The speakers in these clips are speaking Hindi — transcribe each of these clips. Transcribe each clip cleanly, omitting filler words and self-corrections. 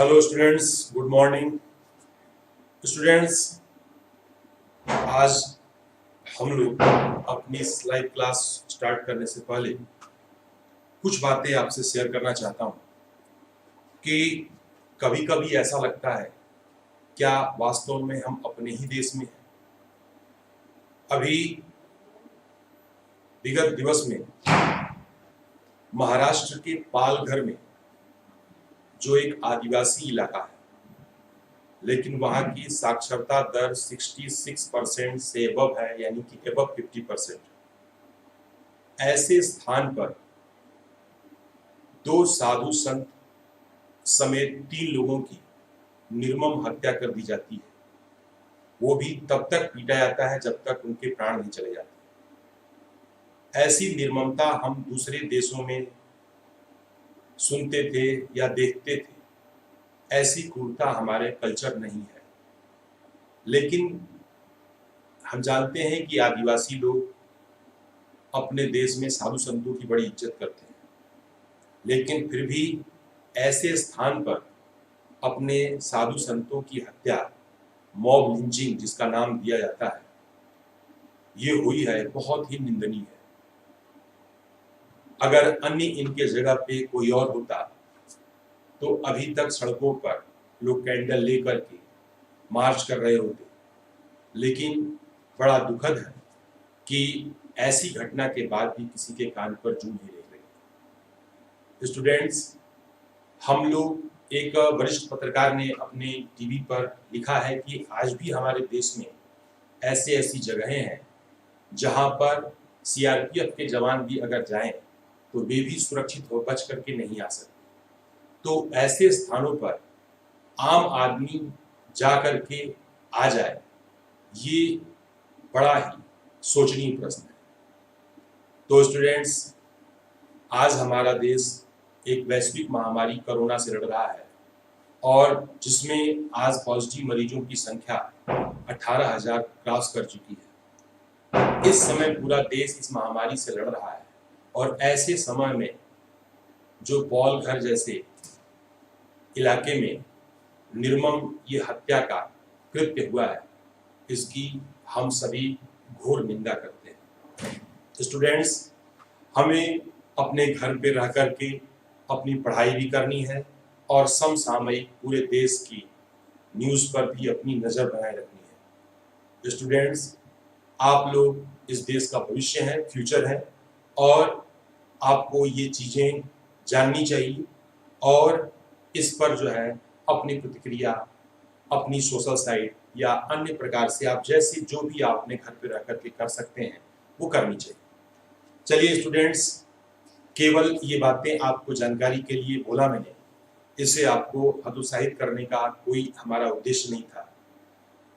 Hello students, good morning students. आज हम लोग अपनी इस लाइव क्लास स्टार्ट करने से पहले कुछ बातें आपसे शेयर करना चाहता हूं कि कभी कभी ऐसा लगता है क्या वास्तव में हम अपने ही देश में हैं। अभी विगत दिवस में महाराष्ट्र के पालघर में जो एक आदिवासी इलाका है, लेकिन वहां की साक्षरता दर 66% से एबव है, यानी कि एबव 50%। ऐसे स्थान पर दो साधु संत समेत 3 लोगों की निर्मम हत्या कर दी जाती है। वो भी तब तक पीटा जाता है जब तक उनके प्राण नहीं चले जाते। ऐसी निर्ममता हम दूसरे देशों में सुनते थे या देखते थे। ऐसी क्रूरता हमारे कल्चर नहीं है, लेकिन हम जानते हैं कि आदिवासी लोग अपने देश में साधु संतों की बड़ी इज्जत करते हैं, लेकिन फिर भी ऐसे स्थान पर अपने साधु संतों की हत्या, मॉब लिंचिंग जिसका नाम दिया जाता है, ये हुई है, बहुत ही निंदनीय है। अगर अन्य इनके जगह पे कोई और होता तो अभी तक सड़कों पर लोग कैंडल लेकर के मार्च कर रहे होते। लेकिन बड़ा दुखद है कि ऐसी घटना के बाद भी किसी के कान पर जूं नहीं रह गई। स्टूडेंट्स, हम लोग, एक वरिष्ठ पत्रकार ने अपने टीवी पर लिखा है कि आज भी हमारे देश में ऐसी ऐसी जगहें हैं जहां पर सीआरपीएफ के जवान भी अगर जाएं तो वे भी सुरक्षित हो बच करके नहीं आ सकते। तो ऐसे स्थानों पर आम आदमी जा करके आ जाए, ये बड़ा ही सोचनीय प्रश्न है। तो स्टूडेंट्स, आज हमारा देश एक वैश्विक महामारी कोरोना से लड़ रहा है और जिसमें आज पॉजिटिव मरीजों की संख्या 18,000 क्रॉस कर चुकी है। इस समय पूरा देश इस महामारी से लड़ रहा है और ऐसे समय में जो पालघर जैसे इलाके में निर्मम ये हत्या का कृत्य हुआ है, इसकी हम सभी घोर निंदा करते हैं। स्टूडेंट्स, हमें अपने घर पे रह करके अपनी पढ़ाई भी करनी है और समसामयिक पूरे देश की न्यूज़ पर भी अपनी नज़र बनाए रखनी है। स्टूडेंट्स, आप लोग इस देश का भविष्य है, फ्यूचर है, और आपको ये चीज़ें जाननी चाहिए और इस पर जो है अपनी प्रतिक्रिया अपनी सोशल साइट या अन्य प्रकार से आप जैसे जो भी आप अपने घर पे रह करके कर सकते हैं वो करनी चाहिए। चलिए स्टूडेंट्स, केवल ये बातें आपको जानकारी के लिए बोला मैंने, इससे आपको हतोत्साहित करने का कोई हमारा उद्देश्य नहीं था।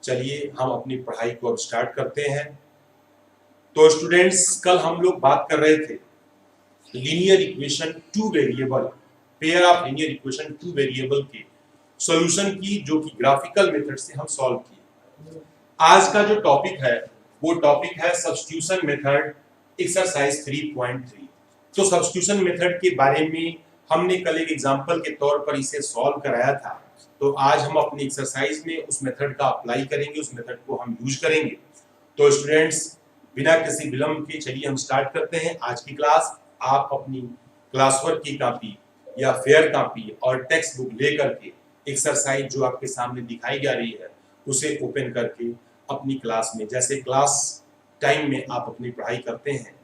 चलिए हम अपनी पढ़ाई को अब स्टार्ट करते हैं। तो स्टूडेंट्स, कल हम लोग बात कर रहे थे linear equation two variable, pair of linear equation two variable के सॉल्यूशन की, जो कि ग्राफिकल मेथड से हम सॉल्व किए। आज का जो टॉपिक है वो टॉपिक है सब्स्टिट्यूशन मेथड, एक्सरसाइज 3.3। तो सब्स्टिट्यूशन मेथड के बारे में हमने कल एक एग्जांपल के तौर पर इसे सॉल्व कराया था। तो आज हम अपनी एक्सरसाइज में उस मेथड का अप्लाई करेंगे, उस मेथड को हम यूज करेंगे। तो स्टूडेंट्स, बिना किसी विलंब के चलिए हम स्टार्ट करते हैं आज की क्लास। आप अपनी क्लास वर्क की कॉपी या फेयर कॉपी और टेक्स्ट बुक लेकर के एक्सरसाइज जो आपके सामने दिखाई जा रही है उसे ओपन करके अपनी क्लास में, जैसे क्लास टाइम में आप अपनी पढ़ाई करते हैं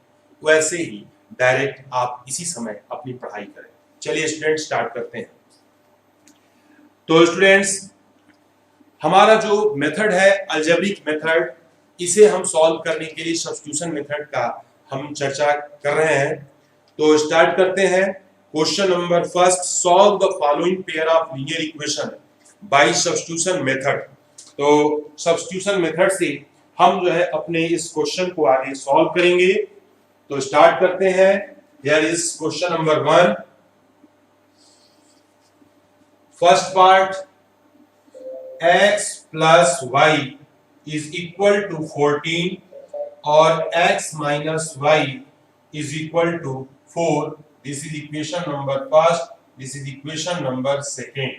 वैसे ही डायरेक्ट आप इसी समय अपनी पढ़ाई करें। चलिए स्टूडेंट, स्टार्ट करते हैं। तो स्टूडेंट्स, हमारा जो मेथड है अलजेब्रिक मेथड, इसे हम सॉल्व करने के लिए सब्स्टिट्यूशन मेथड का हम चर्चा कर रहे हैं। तो स्टार्ट करते हैं। Question number first, solve the following pair of linear equation by substitution method. तो सब्स्टिट्यूशन मेथड से हम जो है अपने इस क्वेश्चन को आगे सॉल्व करेंगे। तो स्टार्ट करते हैं। Here is question number 1। First part, x plus y is equal to 14 और x minus y is equal to 4। This is equation number first, this is equation number second.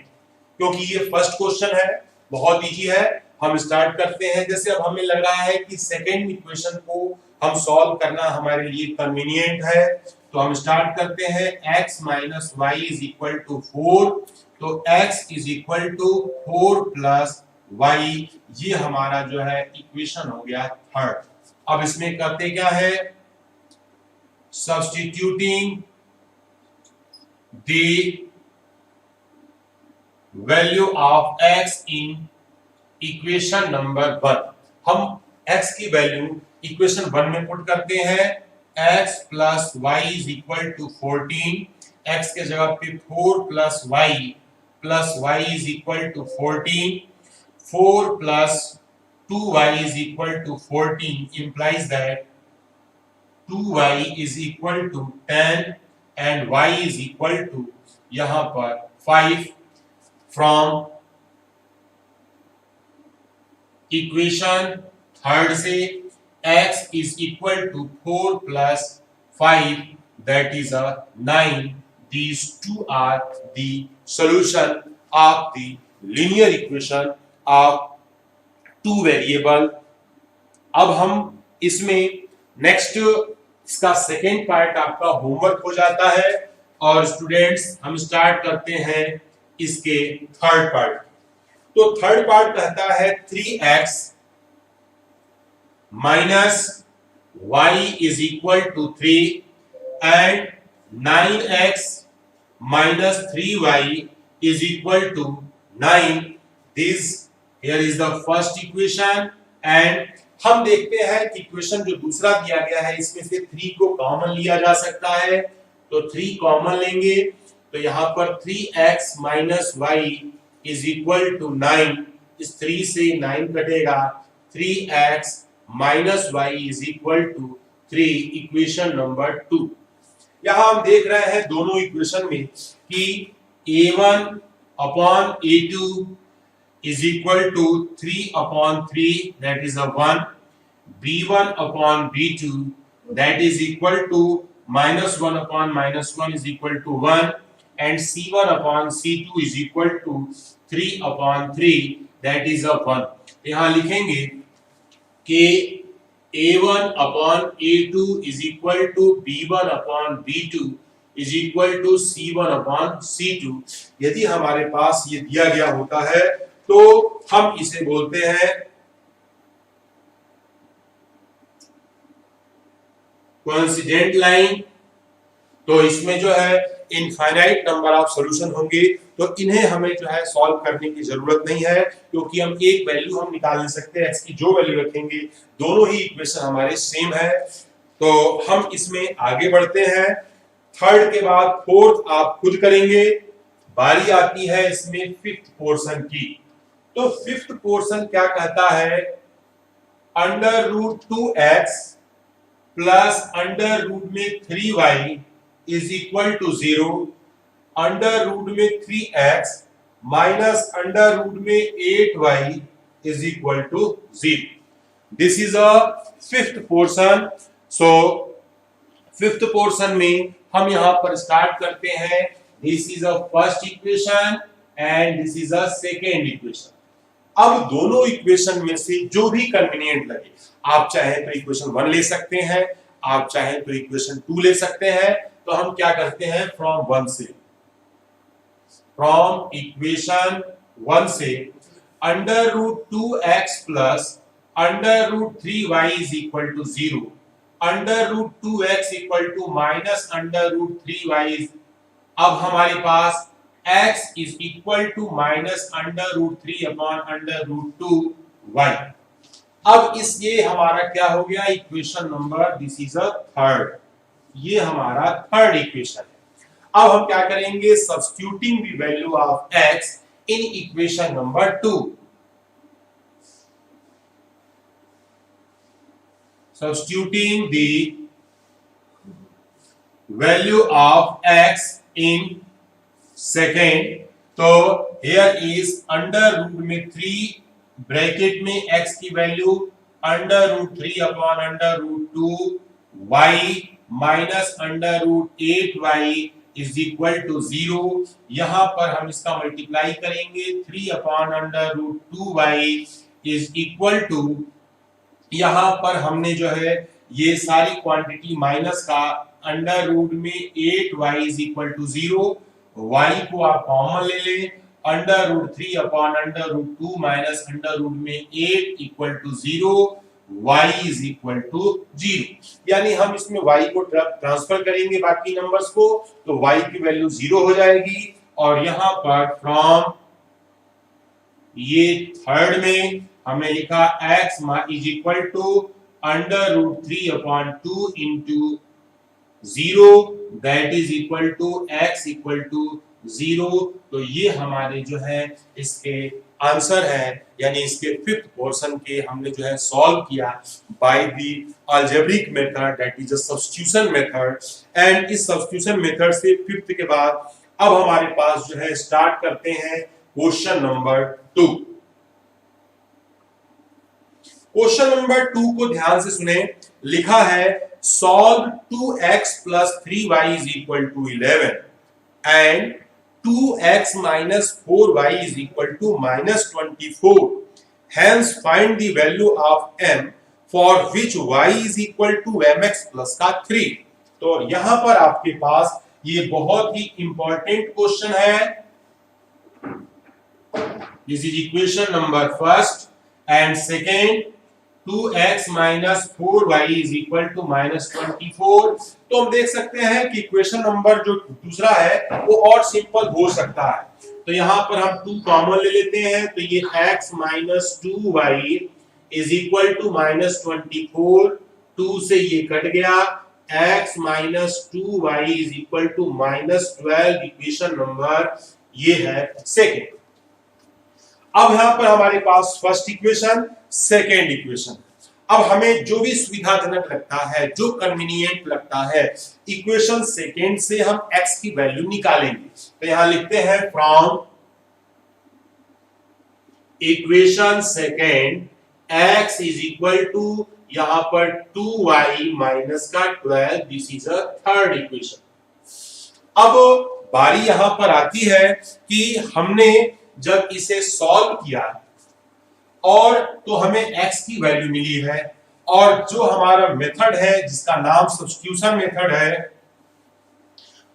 क्योंकि ये फर्स्ट क्वेश्चन है, बहुत इजी है। हम स्टार्ट करते हैं। जैसे अब हमें लग रहा है कि सेकेंड इक्वेशन को हम सॉल्व करना हमारे लिए कन्वीनियंट है, तो हम स्टार्ट करते हैं। x minus y is equal to 4, तो x is equal to 4 plus y, ये हमारा जो है इक्वेशन हो गया थर्ड। अब इसमें करते क्या है, substituting the value of x in equation number 1। हम x की वैल्यू इक्वेशन 1 में पुट करते हैं। x plus y is equal to 14, x के जगह पे 4 plus y is equal to 14, 4 plus 2y is equal to 14 implies that 2y is equal to 10 and y is equal to यहाँ पर 5। from इक्वेशन थर्ड से x is equal to 4 plus 5 that is a 9। these two are the solution of the linear equation of two variable. अब हम इसमें नेक्स्ट इसका सेकेंड पार्ट आपका होमवर्क हो जाता है और स्टूडेंट्स हम स्टार्ट करते हैं इसके थर्ड पार्ट। तो थर्ड पार्ट कहता है 3x minus y is equal to 3 and 9x minus 3y is equal to 9। This Here is the first equation and हम देखते हैं कि इक्वेशन जो दूसरा दिया गया है इसमें से 3 को कॉमन लिया जा सकता है, तो 3 कॉमन लेंगे तो यहाँ पर 3x minus y is equal to 9। इस 3 से 9 कटेगा, 3x minus y is equal to 3, equation number 2। यहाँ हम देख रहे हैं दोनों इक्वेशन में कि a1 upon a2 is equal to 3 upon 3 that is a 1, b1 upon b2 that is equal to minus 1 upon minus 1 is equal to 1 and c1 upon c2 is equal to 3 upon 3 that is a 1। यहाँ लिखेंगे कि a1 upon a2 is equal to b1 upon b2 is equal to c1 upon c2। यदि हमारे पास ये दिया गया होता है तो हम इसे बोलते हैं कोइंसिडेंट लाइन। तो इसमें जो है इनफाइनाइट नंबर ऑफ सॉल्यूशन होंगे, तो इन्हें हमें जो है सॉल्व करने की जरूरत नहीं है क्योंकि हम एक वैल्यू हम निकाल नहीं सकते हैं। x की जो वैल्यू रखेंगे दोनों ही इक्वेशन हमारे सेम है। तो हम इसमें आगे बढ़ते हैं। थर्ड के बाद फोर्थ आप खुद करेंगे। बारी आती है इसमें फिफ्थ पोर्शन की। तो फिफ्थ पोर्शन क्या कहता है, under root 2x plus under root में 3y is equal to 0, under root में 3x माइनस अंडर रूट में 8y is equal to 0। This is a fifth portion. So fifth portion में हम यहां पर स्टार्ट करते हैं। This is a first equation and this is a second equation. अब दोनों इक्वेशन में से जो भी कन्वीनियंट लगे, आप चाहे तो इक्वेशन 1 ले सकते हैं, आप चाहे तो इक्वेशन 2 ले सकते हैं। तो हम क्या करते हैं, फ्रॉम इक्वेशन 1 से under root 2x plus under root 3y is equal to 0, under root 2x equal to minus under root 3y। अब हमारे पास x is equal to minus under root 3 upon under root 2y। अब इस ये हमारा क्या हो गया, equation number, this is a third, ये हमारा थर्ड इक्वेशन है। अब हम क्या करेंगे, substituting the value of x in equation number 2। Substituting the value of x in second. तो here is अंडर रूट में 3 ब्रैकेट में x की value under root 3 upon under root 2 y minus under root 8y is equal to 0। यहां पर हम इसका मल्टीप्लाई करेंगे 3/√2y इज इक्वल टू, यहां पर हमने जो है ये सारी क्वांटिटी माइनस का अंडर रूट में 8y is equal to 0, y को आप कॉमन ले लें, √3/√2 माइनस अंडर रूट में 8 equal to 0, y is equal to 0। यानी हम इसमें y को ट्रांसफर करेंगे बाकी नंबर्स को, तो y की वैल्यू 0 हो जाएगी। और यहां पर फ्रॉम ये थर्ड में हमने लिखा x is equal to √3/2 into 0 that is equal to x equal to 0। तो ये हमारे जो है इसके आंसर है, यानी इसके फिफ्थ पोर्शन के हमने जो है सॉल्व किया by the algebraic method that is a substitution method. And इस सब्स्टिट्यूशन मेथड से फिफ्थ के बाद अब हमारे पास जो है स्टार्ट करते हैं क्वेश्चन नंबर 2। क्वेश्चन नंबर 2 को ध्यान से सुने। लिखा है solve 2x + 3y is equal to 11 and 2x minus 4y is equal to -24. Hence find the value of m for which y is equal to mx plus का 3। तो यहां पर आपके पास ये बहुत ही इंपॉर्टेंट क्वेश्चन है। This is equation number first and second 2x minus 4y is equal to -24। तो हम देख सकते हैं कि इक्वेशन नंबर जो दूसरा है वो और सिंपल हो सकता है। तो यहां पर हम 2 कॉमन ले लेते हैं, तो ये x minus 2y is equal to -24, 2 से ये कट गया, x minus 2y is equal to -12। Equation number ये है सेकेंड। अब यहां पर हमारे पास फर्स्ट इक्वेशन, सेकेंड इक्वेशन। अब हमें जो भी सुविधाजनक लगता है, जो कन्वीनियंट लगता है, इक्वेशन सेकेंड से हम x की वैल्यू निकालेंगे। तो यहां लिखते हैं from equation second x is equal to, यहां पर 2y माइनस का 12, this is a third equation. अब बारी यहां पर आती है कि हमने जब इसे सॉल्व किया और तो हमें x की वैल्यू मिली है, और जो हमारा मेथड है जिसका नाम सब्स्टिट्यूशन मेथड है,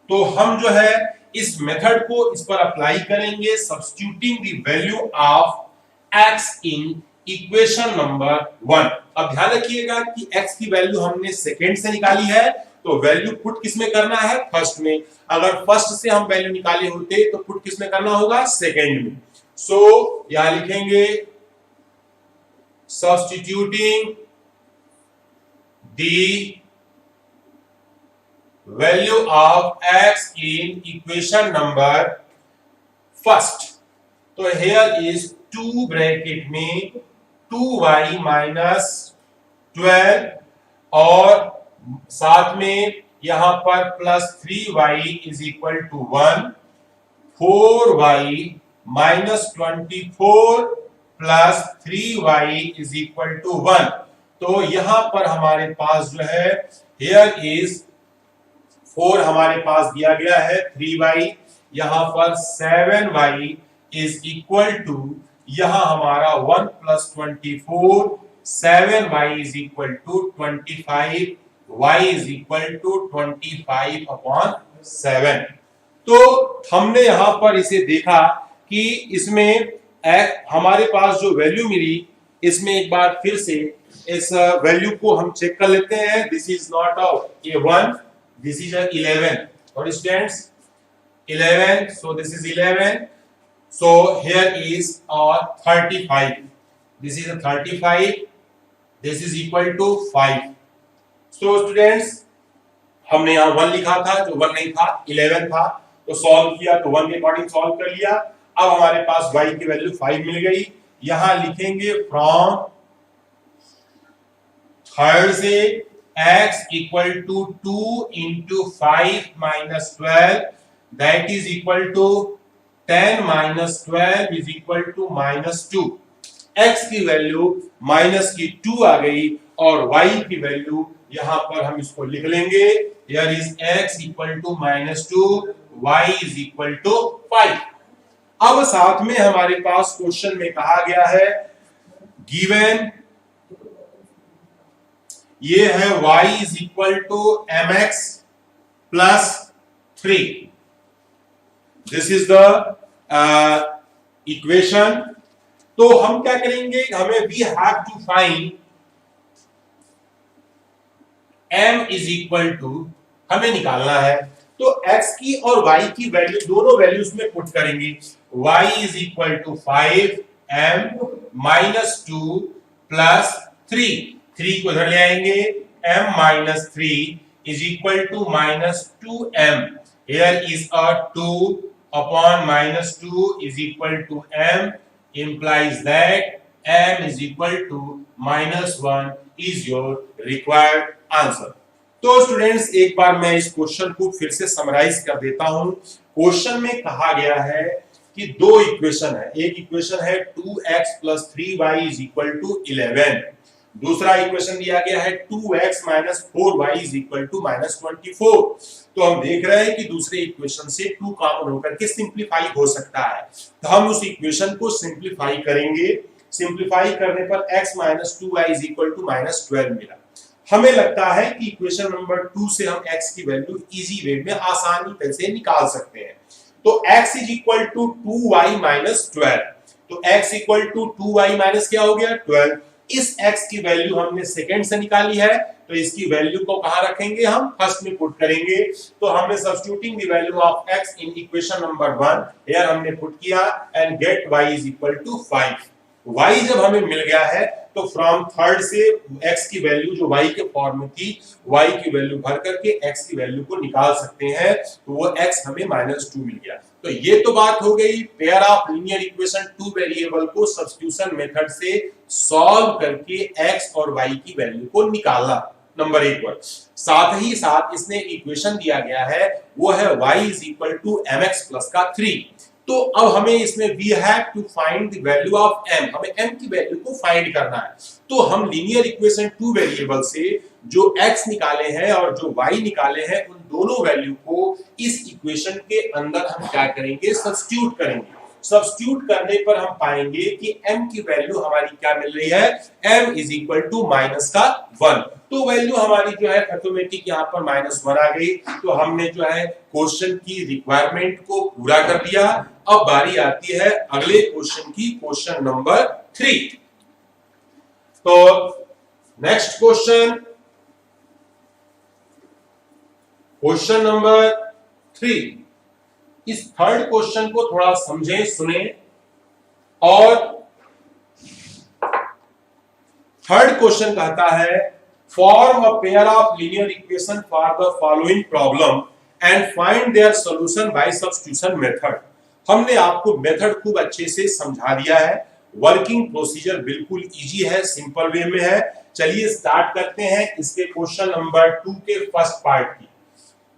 तो हम जो है इस मेथड को इस पर अप्लाई करेंगे substituting the value of x in equation number 1। अब ध्यान रखिएगा कि x की वैल्यू हमने सेकेंड से निकाली है, तो वैल्यू पुट किस में करना है, फर्स्ट में। अगर फर्स्ट से हम वैल्यू निकाले होते तो पुट किस में करना होगा, सेकेंड में। सो यहां लिखेंगे substituting the value of x in equation number first. तो here is 2 ब्रैकेट में 2y minus 12 और साथ में यहां पर plus 3y is equal to 1, 4y minus 24 प्लस 3y इज इक्वल टू 1। तो यहां पर हमारे पास जो है हियर इज 4 हमारे पास दिया गया है, 3y, यहां पर 7y इज इक्वल टू, यहां हमारा 1 + 24, 7y is equal to 25, y is equal to 25/7। तो हमने यहां पर इसे देखा कि इसमें हमारे पास जो वैल्यू मिली, इसमें एक बार फिर से इस वैल्यू को हम चेक कर लेते हैं। This is not a 1, this is 11 और students 11, so this is 11, so here is 35, this is 35, this is equal to 5। So students हमने यहां 1 लिखा था, जो 1 नहीं था, 11 था, तो सॉल्व किया तो 1 के अकॉर्डिंग सॉल्व कर लिया। अब हमारे पास y की वैल्यू 5 मिल गई। यहां लिखेंगे फ्रॉम थर्ड से x equal to 2 into 5 minus 12 that is equal to 10 minus 12 is equal to -2। x की वैल्यू माइनस की 2 आ गई और y की वैल्यू यहां पर हम इसको लिख लेंगे, here is x equal to -2, y is equal to 5। अब साथ में हमारे पास क्वेश्चन में कहा गया है गिवन ये है y is equal to mx plus 3, this is the equation. तो हम क्या करेंगे, हमें we have to find m is equal to, हमें निकालना है तो x की और y की वैल्यू दोनों वैल्यूज में पुट करेंगे। y is equal to 5m minus 2 plus 3 को इधर ले आएंगे, m minus 3 is equal to minus 2m, here is a 2 upon minus 2 is equal to m, implies that m is equal to -1 is your required answer. तो स्टूडेंट्स एक बार मैं इस क्वेश्चन को फिर से समराइज कर देता हूं। क्वेश्चन में कहा गया है कि दो इक्वेशन है, एक इक्वेशन है 2x + 3y = 11, दूसरा इक्वेशन दिया गया है 2x - 4y = -24। तो हम देख रहे हैं कि दूसरे इक्वेशन से 2 कॉमन होकर के सिंपलीफाई हो सकता है, तो हम उस इक्वेशन को सिंपलीफाई करेंगे। सिंपलीफाई करने पर x - 2y = -12 मिला। हमें लगता है कि इक्वेशन नंबर 2 से हम x की वैल्यू इजी वे में आसानी से निकाल सकते हैं। तो x = 2y - 12, तो x = 2y - क्या हो गया 12। इस x की वैल्यू हमने सेकंड से निकाली है, तो इसकी वैल्यू को कहां रखेंगे, हम फर्स्ट में पुट करेंगे। तो हमने substituting the value of x in equation number 1 here हमने पुट किया एंड गेट y = 5। y जब हमें मिल गया है तो फ्रॉम थर्ड से x की वैल्यू जो y के फॉर्म में थी, y की वैल्यू भर करके x की वैल्यू को निकाल सकते हैं, तो वो x हमें -2 मिल गया। तो ये तो बात हो गई pair of linear equation 2 variable को सब्स्टिट्यूशन मेथड से सॉल्व करके x और y की वैल्यू को निकालना, नंबर 1 पर। साथ ही साथ इसने इक्वेशन दिया गया है वो है y = mx + 3। तो अब हमें इसमें we have to find the value of m, हमें m की वैल्यू को फाइंड करना है। तो हम लीनियर इक्वेशन 2 वेरिएबल से जो x निकाले हैं और जो y निकाले हैं, उन दोनों वैल्यू को इस इक्वेशन के अंदर हम क्या करेंगे, सब्स्टिट्यूट करेंगे। सब्स्टिट्यूट करने पर हम पाएंगे कि m की वैल्यू हमारी क्या मिल रही है, m = -1। तो वैल्यू हमारी जो है ऑटोमेटिक यहाँ पर -1 आ गई। तो हमने जो है क्वेश्चन की रिक्वायरमेंट को पूरा कर दिया। अब बारी आती है अगले क्वेश्चन की, क्वेश्चन नंबर 3। तो नेक्स्ट क्वेश्चन नंबर 3। इस थर्ड क्वेश्चन को थोड़ा समझें, सुने। और थर्ड क्वेश्चन कहता है form a pair of linear equation for the following problem and find their solution bye substitution method. हमने आपको मेथड खूब अच्छे से समझा दिया है, वर्किंग प्रोसीजर बिल्कुल इजी है, सिंपल वे में है। चलिए स्टार्ट करते हैं इसके क्वेश्चन नंबर 2 के फर्स्ट पार्ट की।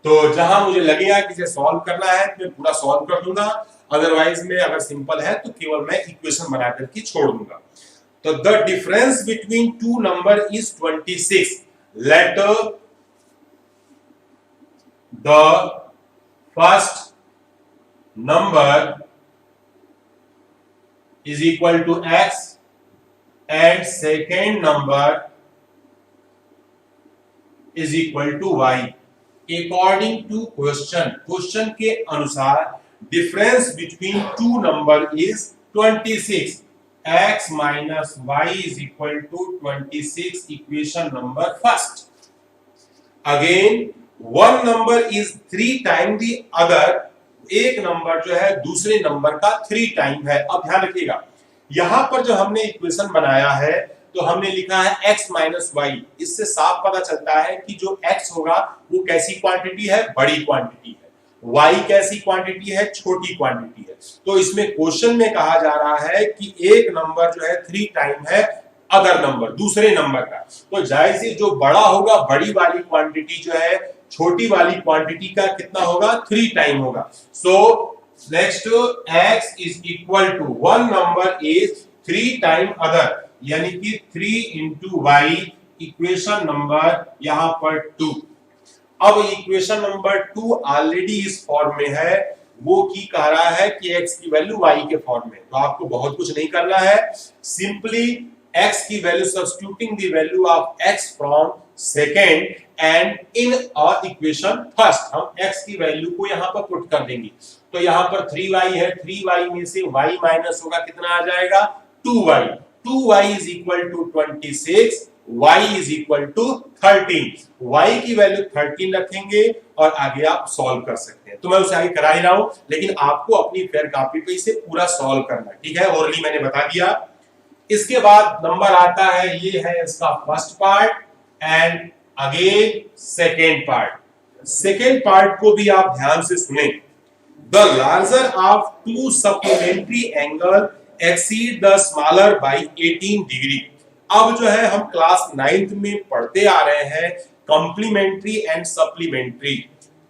तो जहां मुझे लगेगा कि इसे सॉल्व करना है मैं पूरा सॉल्व कर दूंगा, अदरवाइज में अगर सिंपल है तो केवल मैं इक्वेशन बना करके छोड़ दूंगा। तो the difference between 2 number is 26, late the first number is equal to x and second number is equal to y according to question के अनुसार difference between 2 number is 26, x minus y is equal to 26, equation number first। again one number is 3 times the other, एक नंबर जो है दूसरे नंबर का 3 टाइम है। अब ध्यान रखिएगा, यहां पर जो हमने इक्वेशन बनाया है तो हमने लिखा है x - y। इससे साफ पता चलता है कि जो x होगा वो कैसी क्वांटिटी है, बड़ी क्वांटिटी है, y कैसी क्वांटिटी है, छोटी क्वांटिटी है। तो इसमें क्वेश्चन में कहा जा रहा है कि एक नंबर जो है 3 टाइम है अदर नंबर, दूसरे नंबर का। तो जाहिर सी जो बड़ा होगा, बड़ी वाली क्वांटिटी जो है छोटी वाली क्वांटिटी का कितना होगा, 3 टाइम होगा। So next x is equal to one number is 3 time other, यानी कि 3 इंटू वाई, इक्वेशन नंबर यहां पर 2। अब इक्वेशन नंबर 2 ऑलरेडी इस फॉर्म में है, वो की कह रहा है कि x की वैल्यू y के फॉर्म में, तो आपको बहुत कुछ नहीं करना है, सिंपली x की value substituting the value of x from second and in equation first, हम x की वैल्यू को यहां पर पुट कर देंगे। तो यहां पर 3y है, 3y में से y माइनस होगा, कितना आ जाएगा 2y, 2y is equal to 26, y is equal to 13, y की वैल्यू 13 रखेंगे और आगे आप सॉल्व कर सकते हैं। तो मैं उसे आगे करा ही रहा हूं, लेकिन आपको अपनी फेयर कॉपी पे इसे पूरा सॉल्व करना है, ठीक है, ओरली मैंने बता दिया। इसके बाद नंबर आता है, ये है इसका first part and again second part. Second part को भी आप ध्यान से सुने। The larger of to supplementary angle exceed the smaller by 18 degree. अब जो है हम क्लास 9th में पढ़ते आ रहे हैं कॉम्प्लीमेंट्री एंड सप्लीमेंट्री।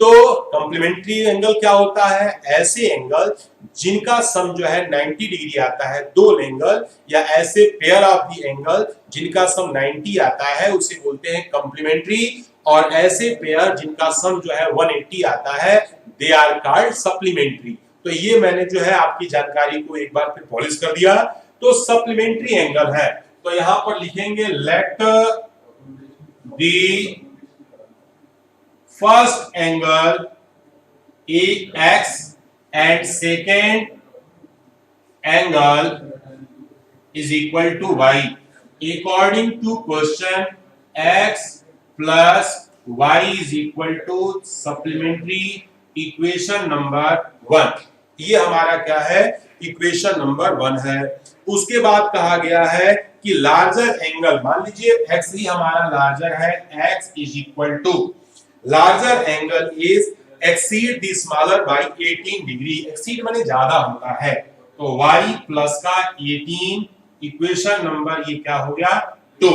तो कॉम्प्लीमेंट्री एंगल क्या होता है, ऐसे एंगल जिनका सम जो है 90 डिग्री आता है, दो एंगल या ऐसे पेयर ऑफ द एंगल जिनका सम 90 आता है उसे बोलते हैं कॉम्प्लीमेंट्री, और ऐसे पेयर जिनका सम जो है 180 आता है दे आर कॉल्ड सप्लीमेंट्री। तो ये मैंने जो है आपकी जानकारी को एक बार फिर पॉलिश कर दिया। तो सप्लीमेंट्री एंगल है, तो यहां पर लिखेंगे let the first angle x and second angle is equal to y according to question x plus y is equal to supplementary equation number 1। ये हमारा क्या है, इक्वेशन नंबर 1 है। उसके बाद कहा गया है कि लार्जर एंगल, मान लीजिए x ही हमारा लार्जर है, x is equal to larger angle is exceed the smaller by 18 degree. Exceed माने ज्यादा होता है, तो y प्लस का 18, इक्वेशन नंबर ये क्या हो गया 2।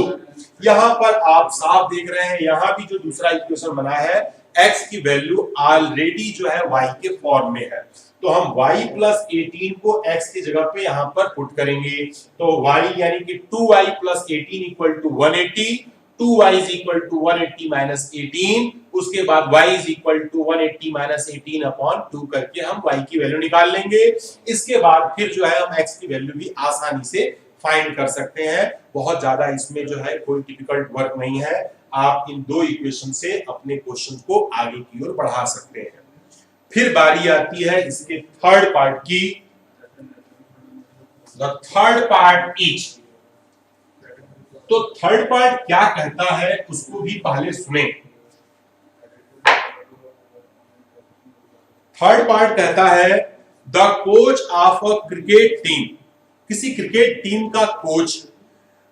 यहां पर आप साफ देख रहे हैं, यहां भी जो दूसरा इक्वेशन बना है x की वैल्यू ऑलरेडी जो है y के फॉर्म में है, तो हम y प्लस 18 को x की जगह पे यहां पर पुट करेंगे। तो y यानी कि 2y plus 18 equal to 180, 2y is equal to 180 minus 18, उसके बाद y is equal to 180 minus 18 upon 2 करके हम y की वैल्यू निकाल लेंगे। इसके बाद फिर जो है हम x की वैल्यू भी आसानी से फाइंड कर सकते हैं, बहुत ज्यादा इसमें जो है कोई डिफिकल्ट वर्क नहीं है। आप इन दो इक्वेशन से अपने क्वेश्चन को आगे की ओर बढ़ा सकते हैं। फिर बारी आती है इसके थर्ड पार्ट की। द थर्ड पार्ट इज, तो थर्ड पार्ट क्या कहता है उसको भी पहले सुने। थर्ड पार्ट कहता है the coach of a cricket team, किसी क्रिकेट टीम का कोच,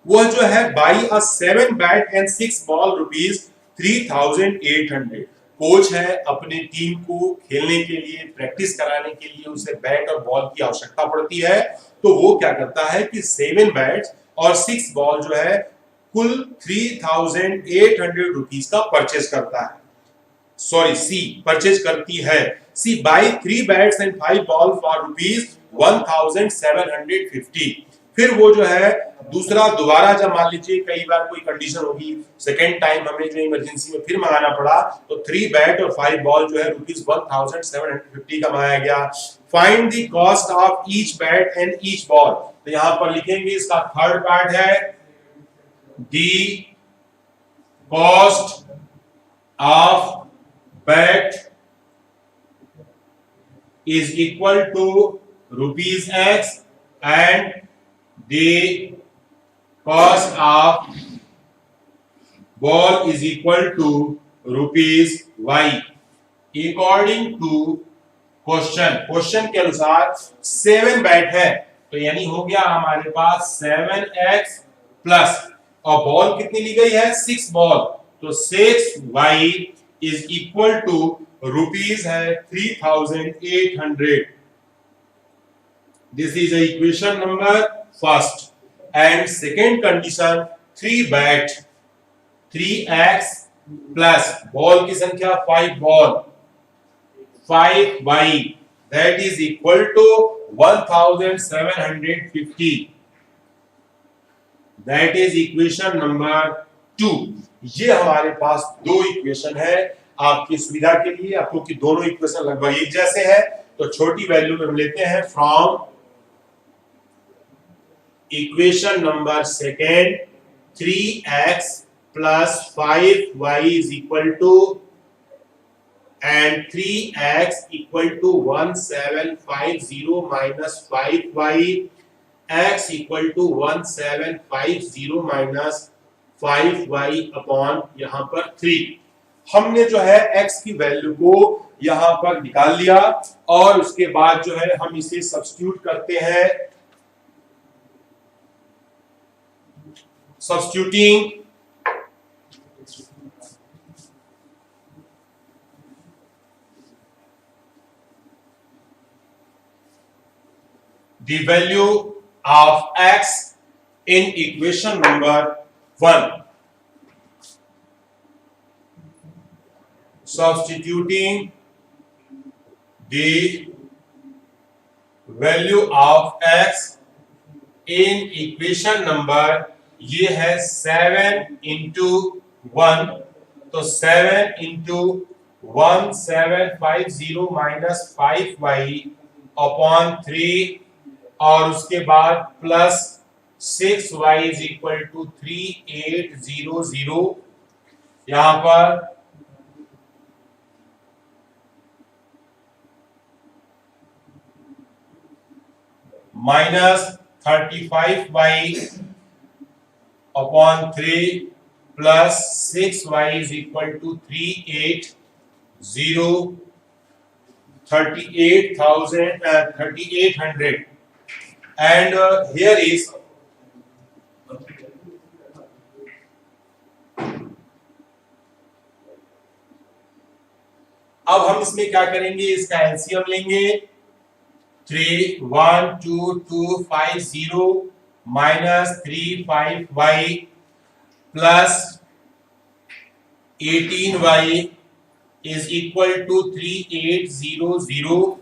वह जो है by a 7 bat and 6 ball rupees 3800। Coach है, अपने टीम को खेलने के लिए, प्रैक्टिस कराने के लिए उसे बैट और बॉल की आवश्यकता पड़ती है, तो वो क्या करता है कि 7 बैट्स और 6 बॉल जो है कुल 3800 रुपीज का परचेज करता है, सॉरी सी परचेज करती है। She buy 3 bats and 5 ball for rupees 1750। फिर वो जो है दूसरा दोबारा, जब मान लीजिए कई बार कोई कंडीशन होगी, सेकेंड टाइम हमें जो इमरजेंसी में फिर मंगाना पड़ा, तो 3 बैट और 5 बॉल जो है रुपीज 1750 का मंगाया गया। Find the cost of each bat and each ball, तो यहां पर लिखेंगे इसका थर्ड पार्ट है the cost of bat is equal to rupees x and the cost of ball is equal to rupees y according to question के अनुसार 7 बैट है, तो यानी हो गया हमारे पास 7x प्लस, और बॉल कितनी ली गई है 6 बॉल, तो 6y is equal to rupees है 3800। This is equation number first and second condition 3 bat 3x plus ball की संख्या 5 ball 5y that is equal to 1750। That is equation number 2। ये हमारे पास दो इक्वेशन है आपकी सुविधा के लिए, आपको कि दोनों इक्वेशन लगभग एक जैसे है, तो छोटी वैल्यू में हम लेते हैं from equation number second 3x plus 5y is equal to and 3x equal to 1750 minus 5y x equal to 1750 minus 5y upon यहां पर 3। हमने जो है x की वैल्यू को यहां पर निकाल लिया और उसके बाद जो है हम इसे सब्स्टिट्यूट करते हैं। Substituting the value of x in equation number 1, substituting the value of x in equation number, ये है 7 into 1, तो 7 into 1750 minus 5y upon 3 और उसके बाद plus 6y is equal to 3800, यहां पर minus 35y upon 3 plus 6y is equal to 3800 and here is अब हम इसमें क्या करेंगे, इसका एलसीएम लेंगे। 31250 minus 35y plus 18y is equal to 3800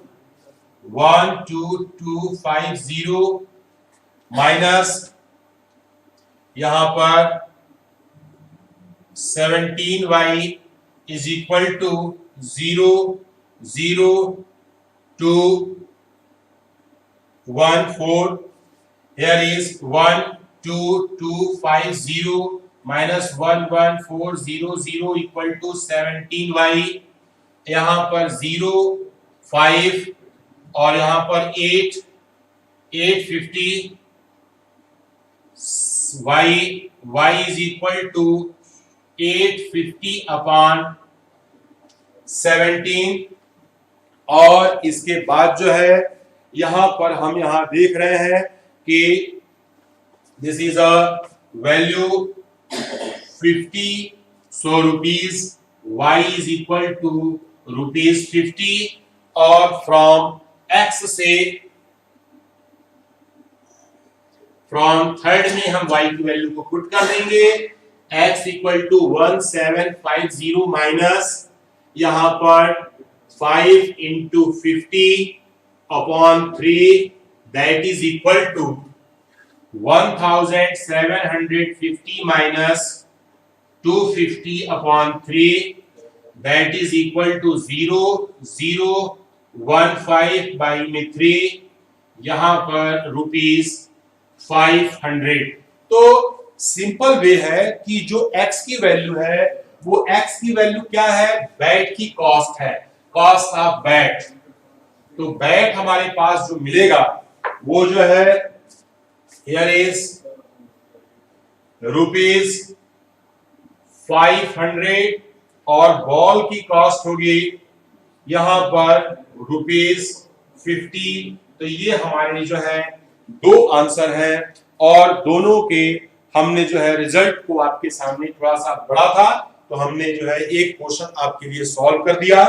12250 minus यहां पर 17y is equal to 00214, here is 12250 minus 11400 equal to 17y, यहां पर 0 5 और यहां पर 850 y is equal to 850 upon 17 और इसके बाद जो है यहां पर हम यहां देख रहे हैं कि this is a value 50, so rupees y is equal to ₹50 और फ्रॉम x से फ्रॉम थर्ड में हम y की वैल्यू को पुट कर देंगे। x इक्वल टू 1750 माइनस यहां पर 5 into 50 upon 3 that is equal to 1750 minus 250 upon 3 that is equal to 0015 by में 3 यहां पर ₹500। तो सिंपल वे है कि जो x की वैल्यू है वो x की वैल्यू क्या है, बैट की कॉस्ट है, कॉस्ट ऑफ बैट। तो बैट हमारे पास जो मिलेगा वो जो है हियर इज ₹500 और बॉल की कॉस्ट होगी यहां पर ₹50। तो ये हमारे जो है दो आंसर हैं और दोनों के हमने जो है रिजल्ट को आपके सामने थोड़ा सा बड़ा था तो हमने जो है एक क्वेश्चन आपके लिए सॉल्व कर दिया।